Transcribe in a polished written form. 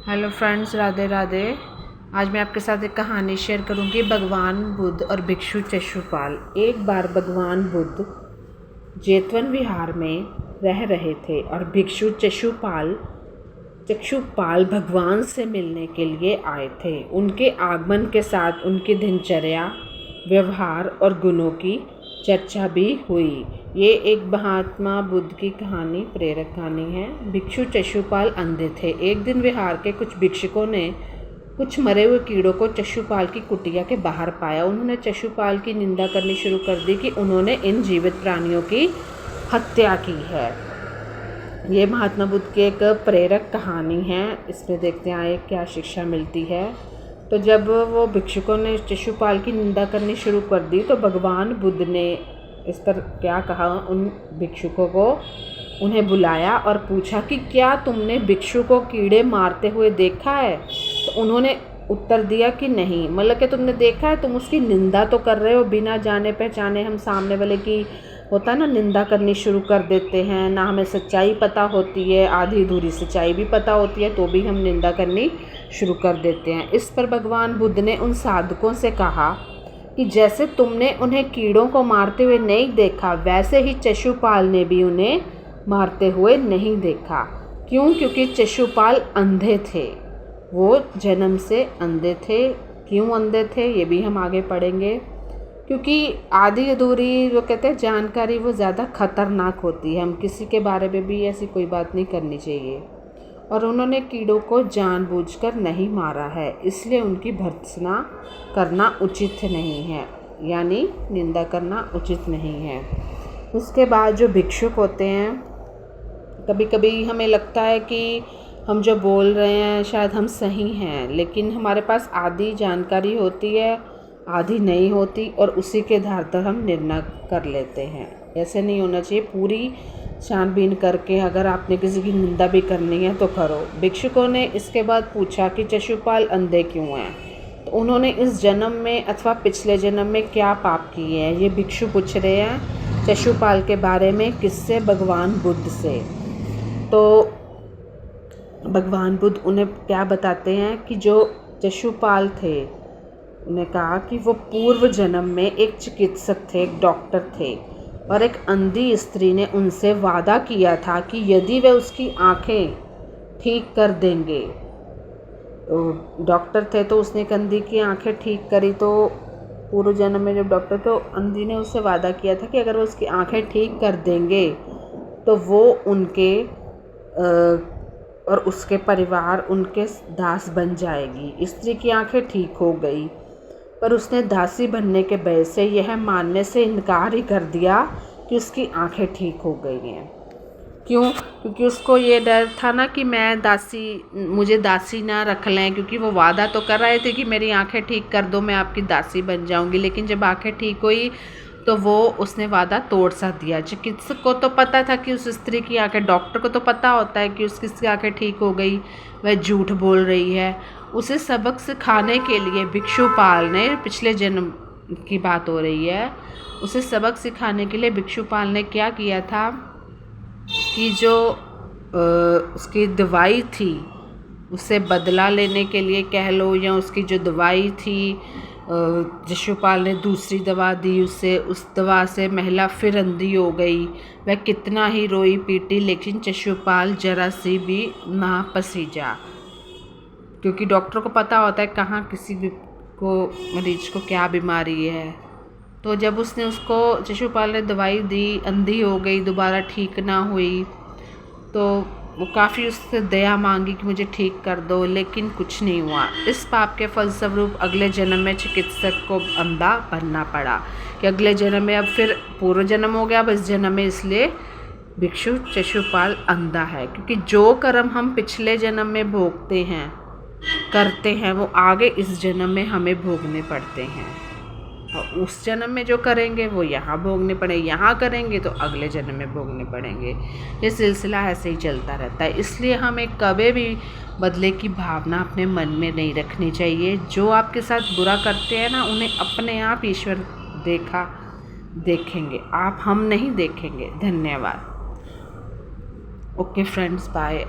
Hello friends, Radhe Radhe. आज मैं आपके साथ एक कहानी शेयर करूंगी, भगवान बुद्ध और भिक्षु चशुपाल। एक बार भगवान बुद्ध जेतवन विहार में रह रहे थे और भिक्षु चक्षुपाल भगवान से मिलने के लिए आए थे। उनके आगमन के साथ उनकी दिनचर्या, व्यवहार और गुणों की चर्चा भी हुई। ये एक महात्मा बुद्ध की कहानी, प्रेरक कहानी है। भिक्षु चशुपाल अंधे थे। एक दिन विहार के कुछ भिक्षुकों ने कुछ मरे हुए कीड़ों को चशुपाल की कुटिया के बाहर पाया। उन्होंने चशुपाल की निंदा करनी शुरू कर दी कि उन्होंने इन जीवित प्राणियों की हत्या की है। ये महात्मा बुद्ध की एक प्रेरक कहानी है। इसमें देखते हैं क्या शिक्षा मिलती है। तो जब वो भिक्षुकों ने चशुपाल की निंदा करनी शुरू कर दी तो भगवान बुद्ध ने इस पर क्या कहा, उन भिक्षुकों को उन्हें बुलाया और पूछा कि क्या तुमने भिक्षु को कीड़े मारते हुए देखा है। तो उन्होंने उत्तर दिया कि नहीं। मतलब कि तुमने देखा है, तुम उसकी निंदा तो कर रहे हो बिना जाने पहचाने। हम सामने वाले की होता है ना, निंदा करनी शुरू कर देते हैं। ना हमें सच्चाई पता होती है, आधी अधूरी सच्चाई भी पता होती है, तो भी हम निंदा करनी शुरू कर देते हैं। इस पर भगवान बुद्ध ने उन साधकों से कहा कि जैसे तुमने उन्हें कीड़ों को मारते हुए नहीं देखा, वैसे ही चशुपाल ने भी उन्हें मारते हुए नहीं देखा। क्यों? क्योंकि चशुपाल अंधे थे। वो जन्म से अंधे थे। क्यों अंधे थे ये भी हम आगे पढ़ेंगे। क्योंकि आधी अधूरी वो कहते हैं जानकारी वो ज़्यादा खतरनाक होती है। हम किसी के बारे में भी ऐसी कोई बात नहीं करनी चाहिए। और उन्होंने कीड़ों को जानबूझकर नहीं मारा है, इसलिए उनकी भर्त्सना करना उचित नहीं है, यानी निंदा करना उचित नहीं है। उसके बाद जो भिक्षुक होते हैं, कभी कभी हमें लगता है कि हम जो बोल रहे हैं शायद हम सही हैं, लेकिन हमारे पास आधी जानकारी होती है, आधी नहीं होती, और उसी के आधार पर हम निर्णय कर लेते हैं। ऐसे नहीं होना चाहिए। पूरी छानबीन करके अगर आपने किसी की निंदा भी करनी है तो करो। भिक्षुकों ने इसके बाद पूछा कि चशुपाल अंधे क्यों हैं। तो उन्होंने इस जन्म में अथवा पिछले जन्म में क्या पाप किए हैं, ये भिक्षु पूछ रहे हैं चशुपाल के बारे में। किससे? भगवान बुद्ध से। तो भगवान बुद्ध उन्हें क्या बताते हैं कि जो चशुपाल थे, उन्हें कहा कि वो पूर्व जन्म में एक चिकित्सक थे, एक डॉक्टर थे, और एक अंधी स्त्री ने उनसे वादा किया था कि यदि वे उसकी आंखें ठीक कर देंगे। तो डॉक्टर थे तो उसने एक अंधी की आंखें ठीक करी। तो पूर्व जन्म में जब डॉक्टर, तो अंधी ने उससे वादा किया था कि अगर वो उसकी आंखें ठीक कर देंगे तो वो उनके और उसके परिवार उनके दास बन जाएगी। स्त्री की आंखें ठीक हो गई, पर उसने दासी बनने के भय से यह मानने से इनकार ही कर दिया कि उसकी आंखें ठीक हो गई हैं। क्यों? क्योंकि उसको ये डर था ना कि मुझे दासी ना रख लें, क्योंकि वो वादा तो कर रहे थे कि मेरी आंखें ठीक कर दो, मैं आपकी दासी बन जाऊंगी। लेकिन जब आंखें ठीक हुई तो वो उसने वादा तोड़ सा दिया। चिकित्सक को तो पता था कि उस स्त्री की आंखें, डॉक्टर को तो पता होता है कि उसकी आंखें ठीक हो गई, वह झूठ बोल रही है। उसे सबक सिखाने के लिए भिक्षुपाल ने, पिछले जन्म की बात हो रही है, उसे सबक सिखाने के लिए भिक्षुपाल ने क्या किया था कि जो उसकी दवाई थी, उससे बदला लेने के लिए कह लो, या उसकी जो दवाई थी, चशुपाल ने दूसरी दवा दी उसे। उस दवा से महिला फिर अंधी हो गई। वह कितना ही रोई पीटी, लेकिन चशुपाल जरा सी भी ना पसीजा, क्योंकि डॉक्टर को पता होता है कहाँ किसी भी को, मरीज को क्या बीमारी है। तो जब उसने उसको, चशुपाल ने दवाई दी, अंधी हो गई, दोबारा ठीक ना हुई, तो वो काफ़ी उससे दया मांगी कि मुझे ठीक कर दो, लेकिन कुछ नहीं हुआ। इस पाप के फलस्वरूप अगले जन्म में चिकित्सक को अंधा बनना पड़ा। कि अगले जन्म में, अब फिर पूर्व जन्म हो गया, अब इस जन्म में इसलिए भिक्षु चशुपाल अंधा है। क्योंकि जो कर्म हम पिछले जन्म में भोगते हैं, करते हैं, वो आगे इस जन्म में हमें भोगने पड़ते हैं। और उस जन्म में जो करेंगे वो यहाँ भोगने पड़े, यहाँ करेंगे तो अगले जन्म में भोगने पड़ेंगे। ये सिलसिला ऐसे ही चलता रहता है। इसलिए हमें कभी भी बदले की भावना अपने मन में नहीं रखनी चाहिए। जो आपके साथ बुरा करते हैं ना, उन्हें अपने आप ईश्वर देखेंगे, हम नहीं देखेंगे। धन्यवाद। Okay friends, bye.